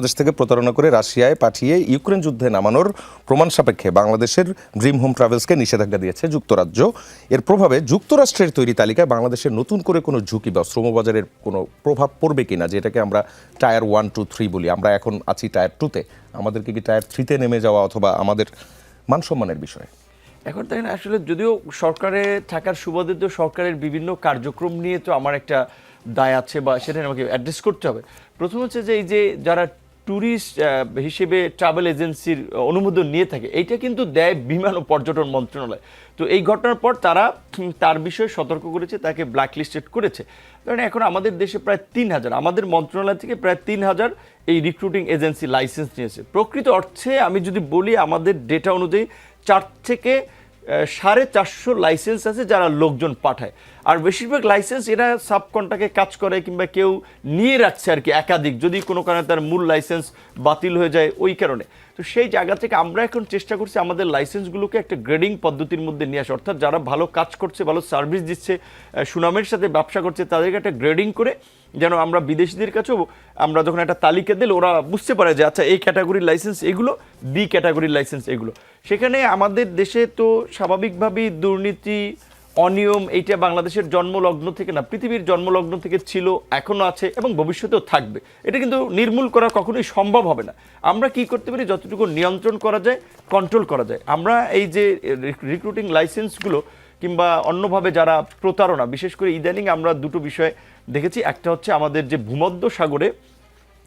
বাংলাদেশ থেকে প্রতারণা করে রাশিয়ায় পাঠিয়ে ইউক্রেন যুদ্ধে নামানোর প্রমাণ সাপেক্ষে বাংলাদেশের ড্রিম হোম ট্রাভেলসকে নিষেধাজ্ঞা দিয়েছে যুক্তরাজ্য। এর প্রভাবে যুক্তরাষ্ট্রের তৈরি তালিকায় বাংলাদেশের নতুন করে কোনো ঝুঁকি বা শ্রমবাজারের কোনো প্রভাব পড়বে কিনা, যেটাকে আমরা টায়ার 1, 2, 3 বলি। আমরা এখন আছি টায়ার 2-তে, আমাদেরকে কি টায়ার 3-তে নেমে যাওয়া অথবা আমাদের মান সম্মানের বিষয়ে? এখন দেখেন, আসলে যদিও সরকারে থাকার সুবাদে তো সরকারের বিভিন্ন কার্যক্রম নিয়ে তো আমার একটা দায় আছে বা সেটা আমাকে অ্যাড্রেস করতে হবে। প্রথম হচ্ছে যে এই যে যারা ট্যুরিস্ট হিসেবে ট্রাভেল এজেন্সির অনুমোদন নিয়ে থাকে, এইটা কিন্তু দেয় বিমান ও পর্যটন মন্ত্রণালয়। তো এই ঘটনার পর তারা তার বিষয়ে সতর্ক করেছে, তাকে ব্ল্যাকলিস্টেড করেছে। কারণ এখন আমাদের দেশে প্রায় 3000, আমাদের মন্ত্রণালয় থেকে প্রায় 3000 এই রিক্রুটিং এজেন্সি লাইসেন্স নিয়েছে। প্রকৃত অর্থে আমি যদি বলি, আমাদের ডেটা অনুযায়ী 4 থেকে 450 লাইসেন্স আছে যারা লোকজন পাঠায়। আর বেশিরভাগ লাইসেন্স এরা সাবকন্ট্রাক্টে কাজ করে কিংবা কেউ নিয়ে রাখছে আর কি, একাধিক, যদি কোনো কারণে তার মূল লাইসেন্স বাতিল হয়ে যায় ওই কারণে। তো সেই জায়গা থেকে আমরা এখন চেষ্টা করছি আমাদের লাইসেন্সগুলোকে একটা গ্রেডিং পদ্ধতির মধ্যে নিয়ে আসা, অর্থাৎ যারা ভালো কাজ করছে, ভালো সার্ভিস দিচ্ছে, সুনামের সাথে ব্যবসা করছে, তাদেরকে একটা গ্রেডিং করে যেন আমরা বিদেশিদের কাছেও আমরা যখন একটা তালিকা দিলে ওরা বুঝতে পারে যে আচ্ছা এই ক্যাটাগরির লাইসেন্স এগুলো, বি ক্যাটাগরির লাইসেন্স এগুলো। সেখানে আমাদের দেশে তো স্বাভাবিকভাবেই দুর্নীতি, অনিয়ম, এইটা বাংলাদেশের জন্মলগ্ন থেকে না, পৃথিবীর জন্মলগ্ন থেকে ছিল, এখনও আছে এবং ভবিষ্যতেও থাকবে। এটা কিন্তু নির্মূল করা কখনোই সম্ভব হবে না। আমরা কি করতে পারি, যতটুকু নিয়ন্ত্রণ করা যায়, কন্ট্রোল করা যায়। আমরা এই যে রিক্রুটিং লাইসেন্সগুলো কিংবা অন্যভাবে যারা প্রতারণা, বিশেষ করে ইদানিং আমরা দুটো বিষয় দেখেছি। একটা হচ্ছে আমাদের যে ভূমধ্য সাগরে,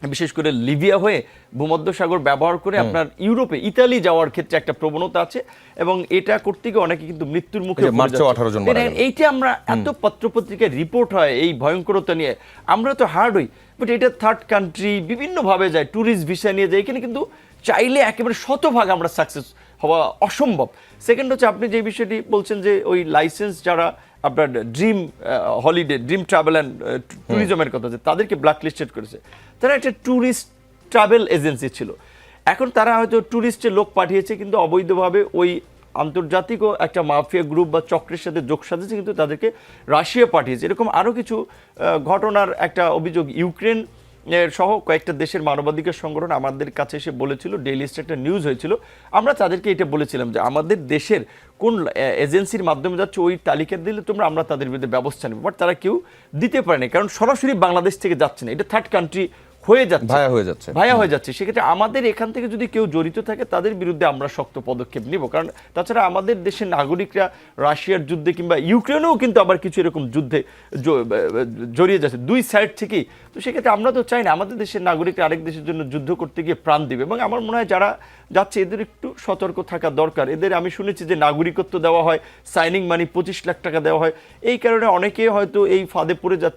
বিশেষ করে লিবিয়া হয়ে ভূমধ্য সাগর ব্যবহার করে আপনার ইউরোপে, ইতালি যাওয়ার ক্ষেত্রে একটা প্রবণতা আছে এবং এটা করতে গিয়ে অনেকে কিন্তু মৃত্যুর মুখে পড়ে। এইটা আমরা এত পত্রপত্রিকায় রিপোর্ট হয় এই ভয়ঙ্করতা নিয়ে, আমরা তো হার্ড হই, বাট এটা থার্ড কান্ট্রি বিভিন্নভাবে যায়, ট্যুরিস্ট ভিসা নিয়ে যায়, এখানে কিন্তু চাইলে একেবারে শতভাগ আমরা সাকসেস হওয়া অসম্ভব। সেকেন্ড হচ্ছে আপনি যে বিষয়টি বলছেন যে ওই লাইসেন্স যারা আপনার dream holiday, dream travel and ট্যুরিজমের কথা, যে তাদেরকে ব্ল্যাকলিস্টেড করেছে। তারা একটা ট্যুরিস্ট ট্রাভেল এজেন্সি ছিল। এখন তারা হয়তো ট্যুরিস্টের লোক পাঠিয়েছে, কিন্তু অবৈধভাবে ওই আন্তর্জাতিক একটা মাফিয়া গ্রুপ বা চক্রের সাথে যোগ সাজেছে, কিন্তু তাদেরকে রাশিয়া পাঠিয়েছে। এরকম আরও কিছু ঘটনার একটা অভিযোগ ইউক্রেন সহ কয়েকটা দেশের মানবাধিকার সংগঠন আমাদের কাছে এসে বলেছিল, ডেইলি স্টার একটা নিউজ হয়েছিল। আমরা তাদেরকে এটা বলেছিলাম যে আমাদের দেশের কোন এজেন্সির মাধ্যমে যাচ্ছে ওই তালিকা দিলে আমরা তাদের বিরুদ্ধে ব্যবস্থা নেব, বাট তারা কেউ দিতে পারেনি, কারণ সরাসরি বাংলাদেশ থেকে যাচ্ছে না, এটা থার্ড কান্ট্রি হয়ে যাচ্ছে, ভায়া হয়ে যাচ্ছে। সেক্ষেত্রে আমাদের এখান থেকে যদি কেউ জড়িত থাকে তাদের বিরুদ্ধে আমরা শক্ত পদক্ষেপ নিব। কারণ তাছাড়া আমাদের দেশের নাগরিকরা রাশিয়ার যুদ্ধে কিংবা ইউক্রেনেও কিন্তু আবার কিছু এরকম যুদ্ধে জড়িয়ে যাচ্ছে দুই সাইড থেকেই। তো সেক্ষেত্রে আমরা তো চাই না আমাদের দেশের নাগরিকরা আরেক দেশের জন্য যুদ্ধ করতে গিয়ে প্রাণ দিবে। এবং আমার মনে হয় যারা যাচ্ছে এদের একটু সতর্ক থাকা দরকার। এদের আমি শুনেছি যে নাগরিকত্ব দেওয়া হয়, সাইনিং মানি 25 লাখ টাকা দেওয়া হয়, এই কারণে অনেকে হয়তো এই ফাঁদে পড়ে যাচ্ছে।